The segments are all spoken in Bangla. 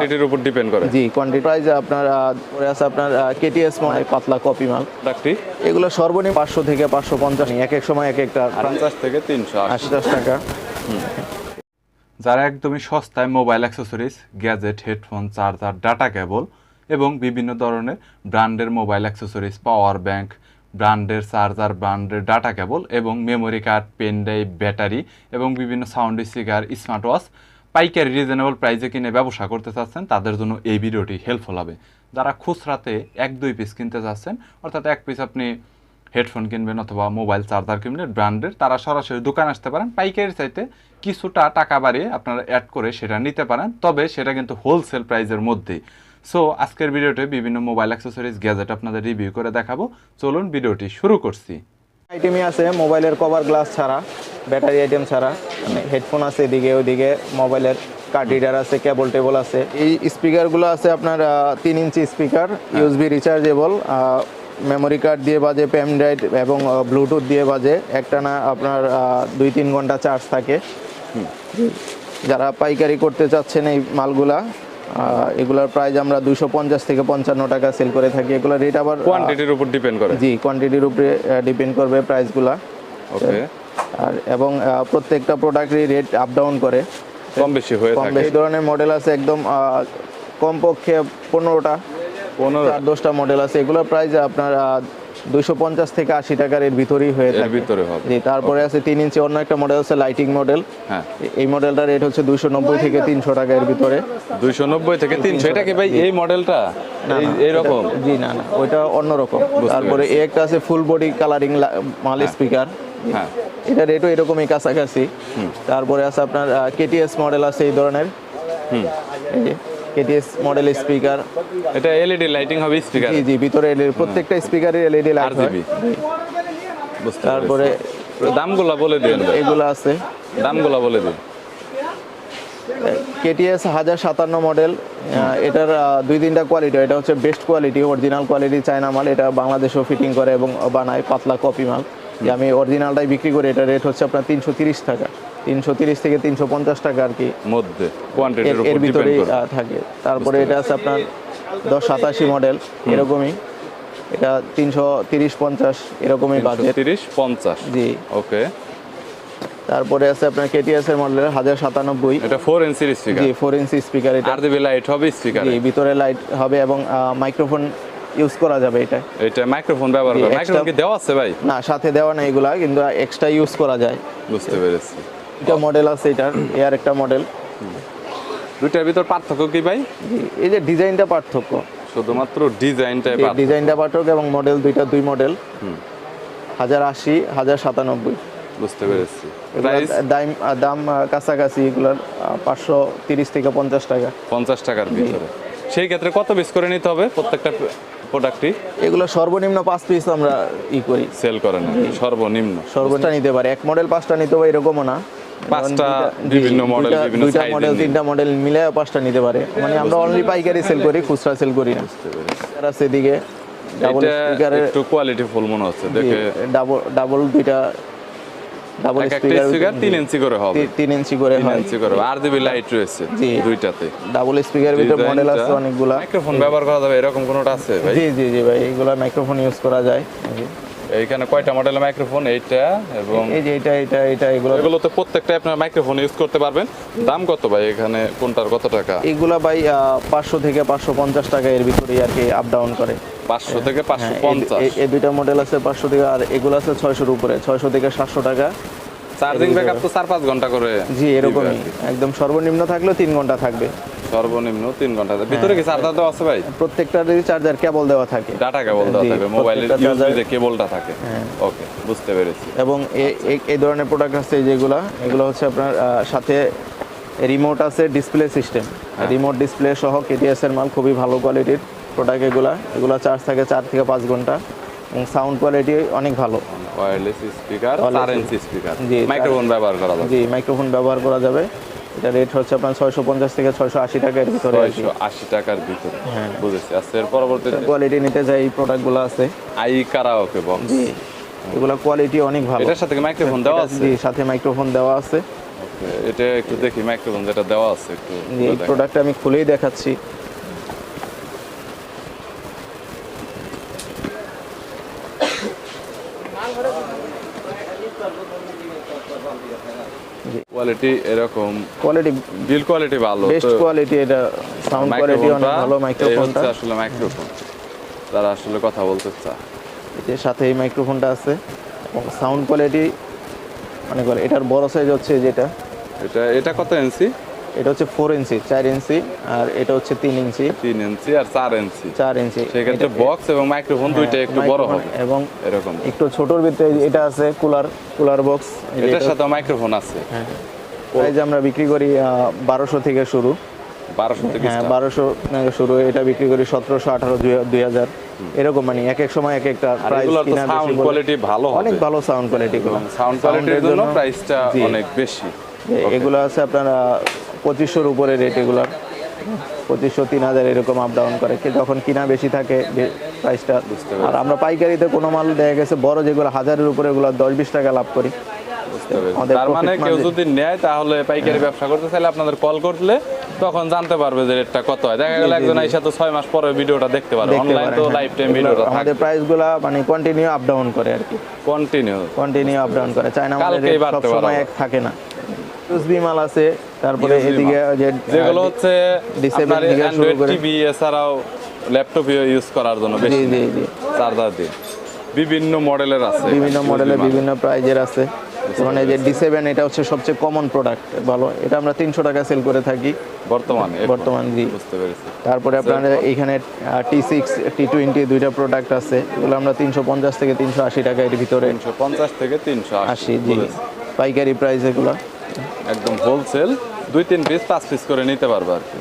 কোয়ান্টিটির উপর ডিপেন্ড করে। জি, কোয়ান্টিটি প্রাইস আপনার পরে আছে আপনার কেটিএস মানে পাতলা কপি মাল ডাকটি এগুলো সর্বনিম্ন 500 থেকে 550, এক এক সময় এক একটা 50 থেকে 380 টাকা। যারা একদমই সস্তায় mobile accessories, gadget, headphone, charger, data cable এবং বিভিন্ন ধরনের ব্র্যান্ডের মোবাইল অ্যাক্সেসরিজ, পাওয়ার ব্যাংক, ব্র্যান্ডের চার্জার, ব্র্যান্ডের ডাটা কেবল এবং memory card, pen drive, battery এবং বিভিন্ন সাউন্ড স্পিকার, স্মার্ট ওয়াচ পাইকারি রিজনেবল প্রাইসে কিনে ব্যবসা করতে চাচ্ছেন, তাদের জন্য এই ভিডিওটি হেল্পফুল হবে। যারা খুচরাতে 1-2 পিস কিনতে চাচ্ছেন, অর্থাৎ 1 পিস আপনি হেডফোন কিনবেন অথবা মোবাইল চার্জার কিনবেন ব্র্যান্ডের, তারা সরাসরি দোকানে আসতে পারেন। পাইকারি চাইতে কিছুটা টাকা বাড়িয়ে আপনারা অ্যাড করে সেটা নিতে পারেন, তবে সেটা কিন্তু হোলসেল প্রাইসের মধ্যেই। সো আজকের ভিডিওতে বিভিন্ন মোবাইল অ্যাক্সেসরিজ, গ্যাজেট আপনাদের রিভিউ করে দেখাবো। চলুন ভিডিওটি শুরু করছি। আইটেমই আছে মোবাইলের কভার গ্লাস ছাড়া, ব্যাটারি আইটেম ছাড়া, হেডফোন আছে এদিকে, ওইদিকে মোবাইলের কার্ড রিডার আছে, কেবল টেবল আছে। এই স্পিকারগুলো আছে আপনার 3 inch speaker, USB rechargeable, memory card দিয়ে বাজে, পেন ড্রাইভ এবং ব্লুটুথ দিয়ে বাজে। একটানা আপনার 2-3 ঘন্টা চার্জ থাকে। যারা পাইকারি করতে চাচ্ছেন এই মালগুলা, এগুলোর প্রাইস আমরা 250 থেকে 55 টাকা সেল করে থাকি। এগুলোর রেট আবার কোয়ান্টিটির উপর ডিপেন্ড করে। জি, কোয়ান্টিটির উপরে ডিপেন্ড করবে প্রাইসগুলা। ওকে। আর এবং প্রত্যেকটা প্রোডাক্টের রেট আপ ডাউন করে, কম বেশি হয়ে থাকে। এই ধরনের মডেল আছে একদম কমপক্ষে 15টা 10টা মডেল আছে। এগুলোর প্রাইস আপনার 250 থেকে 80 টাকার এর ভিতরেই হয়ে থাকে। ভিতরে হবে। জি, তারপরে আছে 3 ইঞ্চি অন্য একটা মডেল আছে, লাইটিং মডেল। হ্যাঁ, এই মডেলটার রেট হচ্ছে 290 থেকে 300 টাকা এর ভিতরে। 290 থেকে 300। এটা কি ভাই এই মডেলটা এই রকম? জি না, ওইটা অন্যরকম। তারপরে একটা আছে ফুল বডি কালারিং মাল স্পিকার। হ্যাঁ, এটা রেটও এরকমই কাছাকাছি। তারপরে আছে আপনার কেটিএস মডেল আছে এই ধরনের। KTS model speaker. এটা এলইডি লাইটিং হবে স্পিকার? জি জি, ভিতরে প্রত্যেকটা স্পিকারের এলইডি লাইট হয়। তারপরে দামগুলো বলে দিন। এগুলো আছে, দামগুলো বলে দিন। KTS 1057 model. এটার 2-3টা কোয়ালিটি। এটা হচ্ছে best quality, original quality China মাল। এটা বাংলাদেশেও ফিটিং করে এবং বানায়, পাতলা কপি মাল। যে আমি অরিজিনালটাই বিক্রি করি। এটা রেট হচ্ছে আপনার 330 টাকা, 330 থেকে 350 টাকা আর কি মধ্যে, কোয়ান্টিটির উপর এর ভিতরেই ডিপেন্ড করে থাকে। তারপরে এটা আছে আপনার 1087 মডেল, এরকমই। এটা 330-50 এরকমই বাজেট। 330-50। জি, ওকে। তারপরে আছে আপনার কেটিএস এর মডেল 1097। এটা 4 ইঞ্চির স্পিকার। জি, 4 ইঞ্চি স্পিকার। এটা আরজিবি লাইট হবে স্পিকারে? জি, ভিতরে লাইট হবে এবং মাইক্রোফোন ইউজ করা যাবে এটা। এটা মাইক্রোফোন ব্যবহার করে? মাইক্রোফোন কি দেওয়া আছে ভাই? না, সাথে দেওয়া না এগুলা, কিন্তু এক্সট্রা ইউজ করা যায়। বুঝতে পেরেছি। এটা মডেল আছে, এটার এর একটা মডেল। দুইটার ভিতর পার্থক্য কি ভাই? এই যে ডিজাইনটা পার্থক্য, শুধুমাত্র ডিজাইনটাই পার্থক্য। ডিজাইনটা পার্থক্য এবং মডেল দুইটা, 2 মডেল। 1080, 1097। বুঝতে পেরেছি। দাম কাছাকাছি এগুলার 530 থেকে 50 টাকা। 50 টাকার ভিতরে। সেই ক্ষেত্রে কত পিস করে নিতে হবে প্রত্যেকটা প্রোডাক্টই? এগুলো সর্বনিম্ন 5 পিস আমরা করি, সেল করেন। সর্বনিম্ন নিতে পারে। এক মডেল 5টা নিতে পারে এরকমও না। 5টা বিভিন্ন মডেল, বিভিন্ন দুইটা সাইজ, মডেল 3টা মডেল মিলে 5টা নিতে পারে। মানে আমরা অনলি পাইকারি সেল করি, খুচরা সেল করি না। আর আছে এদিকে ডাবল স্পিকারের, একটু কোয়ালিটি ফুল মনে হচ্ছে দেখে। ডাবল দুইটা ডাবল স্পিকার 3 ইঞ্চি করে হবে। 3 ইঞ্চি করে হয়। 3 ইঞ্চি করে আরজিবি লাইট রয়েছে দুইটাতে। ডাবল স্পিকারের ভিতরে মডেল আছে অনেকগুলা। মাইক্রোফোন ব্যবহার করা যাবে এরকম কোনটা আছে ভাই? জি জি জি ভাই, এগুলা মাইক্রোফোন ইউজ করা যায়। এইখানে কয়টা মডেলের মাইক্রোফোন? এইটা এবং এই যে এটা এগুলো তো প্রত্যেকটা আপনার মাইক্রোফোন ইউজ করতে পারবেন। দাম কত ভাই এখানে, কোনটার কত টাকা? এগুলা ভাই 500 থেকে 550 টাকা এর ভিতরে আর কি আপ ডাউন করে। 500 থেকে 550। এই দুইটা মডেল আছে 500 থেকে, আর এগুলো আছে 600 এর উপরে, 600 থেকে 700 টাকা। চার্জিং ব্যাকআপ তো 4-5 ঘন্টা করে? জি, এরকমই। একদম সর্বনিম্ন থাকলেও 3 ঘন্টা থাকবে। সর্বনিম্ন 3 ঘন্টা। ভিতরে কি চার্জার দেওয়া আছে ভাই? প্রত্যেকটার চার্জার কেবল দেওয়া থাকে, ডাটা কেবল দেওয়া থাকে, মোবাইলের ইউএসবি যে কেবলটা থাকে। ওকে, বুঝতে পেরেছি। এবং এই ধরনের প্রোডাক্ট আছে যেগুলো, এগুলো হচ্ছে আপনার সাথে রিমোট আছে, ডিসপ্লে সিস্টেম, রিমোট ডিসপ্লে সহ কেটিএস এর মাল, খুবই ভালো কোয়ালিটির প্রোডাক্ট এগুলো চার্জ থাকে 4 থেকে 5 ঘন্টা এবং সাউন্ড কোয়ালিটি অনেক ভালো। Wireless speaker, 4 inch speaker, microphone ব্যবহার করা যাবে? জি, মাইক্রোফোন ব্যবহার করা যাবে। এটা রেট হচ্ছে আপনার 650 থেকে 680 টাকার ভিতরে। 680 টাকার ভিতরে, বুঝেছি। আচ্ছা, এর পরবর্তীতে কোয়ালিটি নিতে চাই এই প্রোডাক্টগুলো আছে। আই কারাওকে বক্স, জি, এগুলো কোয়ালিটি অনেক ভালো। এটার সাথে মাইক্রোফোন দেওয়া আছে? জি, সাথে মাইক্রোফোন দেওয়া আছে। ওকে, এটা একটু দেখি মাইক্রোফোন যেটা দেওয়া আছে একটু এই প্রোডাক্টটা আমি খুলেই দেখাচ্ছি। কোয়ালিটি এরকম, কোয়ালিটি বিল কোয়ালিটি ভালো, বেস্ট কোয়ালিটি, এটা সাউন্ড কোয়ালিটি অনেক ভালো। মাইক্রোফোনটা আসলে মাইক্রোফোন তারা আসলে কথা বলতে চায়, এর সাথে এই মাইক্রোফোনটা আছে এবং সাউন্ড কোয়ালিটি অনেক ভালো। এটার বড় সাইজ হচ্ছে যেটা, এটা কত ইঞ্চি? এটা হচ্ছে 4 ইঞ্চি, 4 ইঞ্চি, আর এটা হচ্ছে 3 ইঞ্চি, 3 ইঞ্চি আর 4 ইঞ্চি। 4 ইঞ্চি। সেক্ষেত্রে বক্স এবং মাইক্রোফোন দুইটা একটু বড় হবে এবং এরকম। একটু ছোটর ভিতরে এটা আছে কুলার বক্স, এটার সাথে মাইক্রোফোন আছে। হ্যাঁ, প্রাইস আমরা বিক্রি করি 1200 থেকে শুরু। 1200 থেকে হ্যাঁ, 1200 থেকে শুরু। এটা বিক্রি করি 1700, 1800, 2000 এরকম, মানে এক এক সময় এক একটা প্রাইস। কিনা সাউন্ড কোয়ালিটি ভালো হবে, অনেক ভালো সাউন্ড কোয়ালিটি, সাউন্ড কোয়ালিটির জন্য প্রাইসটা অনেক বেশি। এগুলো আছে আপনার 2500-র উপরে রেট, এগুলার 2500, 3000 এরকম আপ ডাউন করে। যখন কিনা বেশি থাকে প্রাইসটা। আর আমরা পাইকারিতে কোনো মাল দেখা গেছে বড় যেগুলো 1000-এর উপরে, এগুলো 10-20 টাকা লাভ করি। তার মানে কেউ যদি নেয় তাহলে পাইকারি ব্যবসা করতে চাইলে আপনাদের কল করলে তখন জানতে পারবে যে রেটটা কত হয়। দেখা গেল একজন আইসা তো 6 মাস পরে ভিডিওটা দেখতে পারবে, অনলাইন তো লাইফ টাইম ভিডিওটা থাকে। আমাদের প্রাইসগুলো মানে কন্টিনিউ আপ ডাউন করে আর কি, কন্টিনিউ আপ ডাউন করে। চায়না মালের রেট সব সময় এক থাকে না। ইউএসবি মাল আছে, তারপরে এদিকে যেগুলো হচ্ছে আপনার অ্যান্ড্রয়েড টিভি এছাড়াও ল্যাপটপ ইউজ করার জন্য বেশি চার্জার দিয়ে বিভিন্ন মডেলের আছে, বিভিন্ন মডেলের বিভিন্ন প্রাইজের আছে। যেমন এই যে D7, এটা হচ্ছে সবচেয়ে কমন প্রোডাক্ট, ভালো। এটা আমরা 300 টাকা সেল করে থাকি বর্তমান। জি, বুঝতে পেরেছি। তারপরে আপনার এখানে T6, T20 দুইটা প্রোডাক্ট আছে, এগুলো আমরা 350 থেকে 380 টাকা এর ভিতরে। 350 থেকে 380, জি, পাইকারি প্রাইস এগুলো একদম হোলসেল 2-3 পিস 5 পিস করে নিতে পারবে আর কি।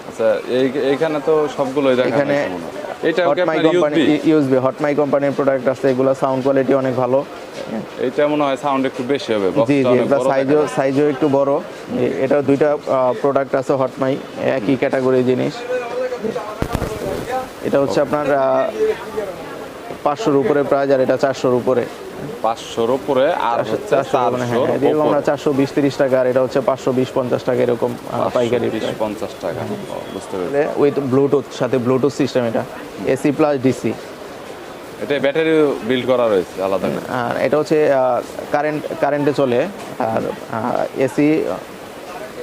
আচ্ছা, এইখানে তো সবগুলোই দেখা এখানে এটা হটমাই কোম্পানি, ইউএসবি হটমাই কোম্পানির প্রোডাক্ট আছে, এগুলো সাউন্ড কোয়ালিটি অনেক ভালো। এটা মনে হয় সাউন্ড একটু বেশি হবে, জি জি, এটা সাইজও একটু বড়। এটা দুইটা প্রোডাক্ট আছে হটমাই, একই ক্যাটাগরি জিনিস। এটা হচ্ছে আপনার 500-র উপরে প্রাইস, আর এটা 400-র উপরে। 500-র উপরে আর হচ্ছে 400, এরকম আমরা 420-30 টাকা, আর এটা হচ্ছে 520-50 টাকা এরকম পাইকারি 50 টাকা। বুঝতে পেরেছি। উইথ ব্লুটুথ, সাথে ব্লুটুথ সিস্টেম, এটা এসি প্লাস ডিসি। এটা ব্যাটারি বিল্ড করা রয়েছে আলাদা। আর এটা হচ্ছে কারেন্টে চলে, আর এসি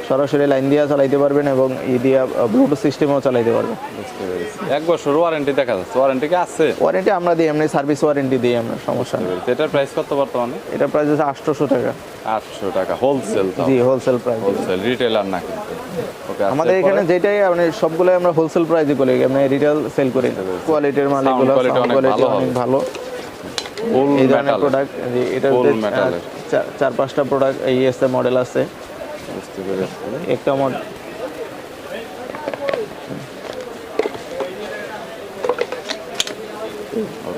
সরাসরি লাইন দিয়ে চালাইতে পারবেন এবং দিয়ে ব্লুটুথ সিস্টেমও চালাইতে পারবেন। বুঝতে পেরেছি। 1 বছর ওয়ারেন্টি দেখা যাচ্ছে, ওয়ারেন্টি কি আছে? ওয়ারেন্টি আমরা দিই, এমনি সার্ভিস ওয়ারেন্টি দিই আমরা, সমস্যা নেই। এটার প্রাইস কত বর্তমানে? এটার প্রাইস হচ্ছে 800 টাকা। 800 টাকা হোলসেল? জি, হোলসেল প্রাইস, হোলসেল, রিটেলার না কিন্তু। ওকে, আমাদের এখানে যেটাই মানে সবগুলোই আমরা হোলসেল প্রাইসে করি, আমরা রিটেল সেল করি। কোয়ালিটির মাল এগুলো, কোয়ালিটি অনেক ভালো। এই ধরনের প্রোডাক্ট, এটার 4-5টা প্রোডাক্ট এই এসে মডেল আছে। বুঝতে পেরেছি। একটা মডেল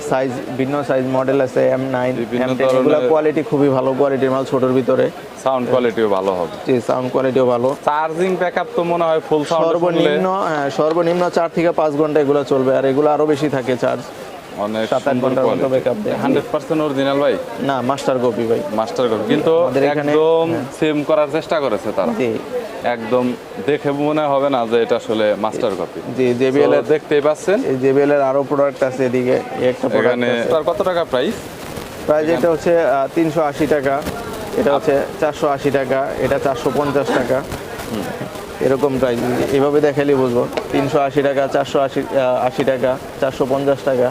সাইজ, ভিন্ন সাইজ মডেল আছে, M9, M10, এগুলো কোয়ালিটি খুবই ভালো কোয়ালিটির মাল, ছোটর ভিতরে। সাউন্ড কোয়ালিটিও ভালো হবে? জি, সাউন্ড কোয়ালিটিও ভালো। চার্জিং ব্যাকআপ তো মনে হয় ফুল সাউন্ড সর্বনিম্ন 4 থেকে 5 ঘন্টা এগুলো চলবে, আর এগুলো আরো বেশি থাকে চার্জ। অনেক 7-8 ঘন্টার মতো ব্যাকআপ দেয়। 100% অরিজিনাল ভাই? না, মাস্টার কপি ভাই, মাস্টার কপি, কিন্তু একদম সেম করার চেষ্টা করেছে তারা। জি, একদম দেখে মনে হবে না যে এটা আসলে মাস্টার কপি। জি, JBL এর দেখতেই পাচ্ছেন, এই JBL এর আরো প্রোডাক্ট আছে এদিকে। একটা প্রোডাক্ট আছে, তার কত টাকা প্রাইস? এটা হচ্ছে 380 টাকা, এটা হচ্ছে 480 টাকা, এটা 450 টাকা, এরকম প্রাইস। এভাবে দেখালে বুঝবো। 380 টাকা, 480 টাকা, 450 টাকা।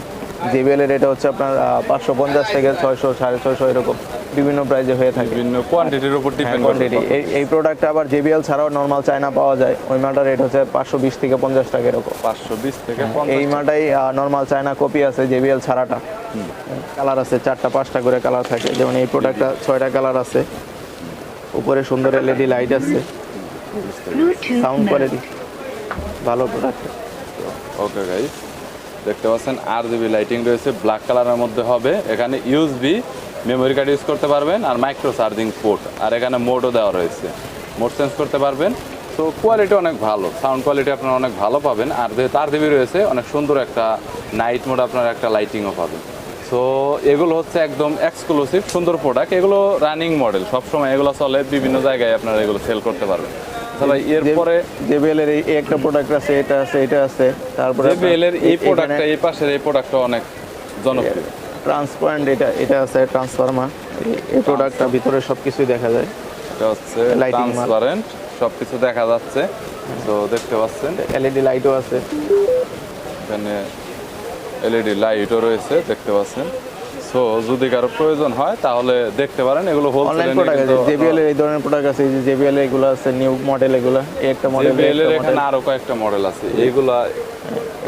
JBL এর এটা হচ্ছে আপনার 550 থেকে 600, 650 এরকম বিভিন্ন প্রাইজে হয়ে থাকে, বিভিন্ন কোয়ান্টিটির উপর ডিপেন্ড করে। এই প্রোডাক্টটা আবার JBL ছাড়াও নরমাল চায়না পাওয়া যায়, ওই মালটার রেট হচ্ছে 520 থেকে 50 টাকা এরকম। 520 থেকে 50। এই মালটাই নরমাল চায়না কপি আছে, JBL ছাড়াটা। কালার আছে 4টা-5টা করে কালার থাকে, যেমন এই প্রোডাক্টটা 6টা কালার আছে, উপরে সুন্দর LED লাইট আছে, সাউন্ড কোয়ালিটি ভালো প্রোডাক্ট। ওকে গাইস, দেখতে পাচ্ছেন RGB লাইটিং রয়েছে, ব্ল্যাক কালারের মধ্যে হবে। এখানে USB মেমোরি কার্ড ইউজ করতে পারবেন, আর মাইক্রো চার্জিং পোর্ট, আর এখানে মোডও দেওয়া রয়েছে, মোড চেঞ্জ করতে পারবেন। তো কোয়ালিটি অনেক ভালো, সাউন্ড কোয়ালিটি আপনারা অনেক ভালো পাবেন। আর যেহেতু RGB রয়েছে, অনেক সুন্দর একটা নাইট মোড আপনারা একটা লাইটিংও পাবেন। সো এগুলো হচ্ছে একদম এক্সক্লুসিভ সুন্দর প্রোডাক্ট, এগুলো রানিং মডেল, সবসময় এগুলো চলে, বিভিন্ন জায়গায় আপনারা এগুলো সেল করতে পারবেন। ভাই এরপরে JBL এর এই একটা প্রোডাক্ট আছে, এটা আছে, এটা আছে, তারপরে JBL এর এই প্রোডাক্টটা, এই পাশের এই প্রোডাক্টটা অনেক জনপ্রিয়। ট্রান্সপারেন্ট, এটা আছে ট্রান্সফরমার, এই প্রোডাক্টটা ভিতরে সবকিছুই দেখা যায়। এটা হচ্ছে Lighting মাল। ট্রান্সপারেন্ট, সবকিছু দেখা যাচ্ছে। তো দেখতে পাচ্ছেন LED লাইটও আছে। এখানে LED লাইটও রয়েছে, দেখতে পাচ্ছেন। সো যদি কারো প্রয়োজন হয় তাহলে দেখতে পারেন, এগুলো অনলাইন হোলসেলে প্রোডাক্ট আছে, JBL এর এই ধরনের প্রোডাক্ট আছে, এই যে JBL এগুলো আছে নিউ মডেল, এগুলো এই একটা মডেল, JBL এর এখানে আরো কয়েকটা মডেল আছে, এগুলো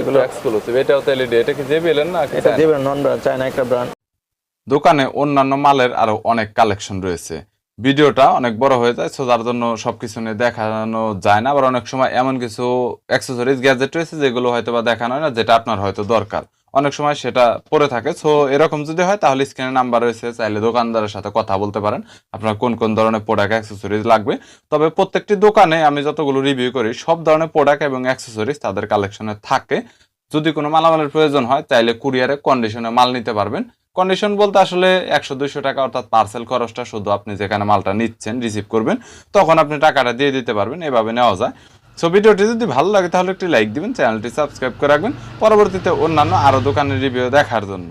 এগুলো এক্সক্লুসিভ। এটাও তো LED, এটা কি JBL এর না? এটা JBL নন ব্র্যান্ড, চায়না একটা ব্র্যান্ড। দোকানে অন্যান্য মালের আরো অনেক কালেকশন রয়েছে। ভিডিওটা অনেক বড় হয়ে যায়, সো যার জন্য সবকিছু নিয়ে দেখানো যায় না। আবার অনেক সময় এমন কিছু অ্যাক্সেসরিজ গ্যাজেট রয়েছে যেগুলো হয়তো বা দেখানো হয় না, যেটা আপনার হয়তো দরকার, অনেক সময় সেটা পড়ে থাকে। সো এরকম যদি হয় তাহলে স্ক্রিনে নাম্বার রয়েছে, চাইলে দোকানদারের সাথে কথা বলতে পারেন আপনার কোন কোন ধরনের প্রোডাক্ট অ্যাক্সেসরিজ লাগবে। তবে প্রত্যেকটি দোকানে আমি যতগুলো রিভিউ করি সব ধরনের প্রোডাক্ট এবং অ্যাক্সেসরিজ তাদের কালেকশনে থাকে। যদি কোনো মালামালের প্রয়োজন হয় তাইলে কুরিয়ারে কন্ডিশনে মাল নিতে পারবেন। কন্ডিশন বলতে আসলে 100-200 টাকা, অর্থাৎ পার্সেল খরচটা শুধু আপনি যেখানে মালটা নিচ্ছেন রিসিভ করবেন, তখন আপনি টাকাটা দিয়ে দিতে পারবেন, এভাবে নেওয়া যায়। সো ভিডিওটি যদি ভালো লাগে তাহলে একটি লাইক দিবেন, চ্যানেলটি সাবস্ক্রাইব করে রাখবেন পরবর্তীতে অন্যান্য আরও দোকানের রিভিউ দেখার জন্য।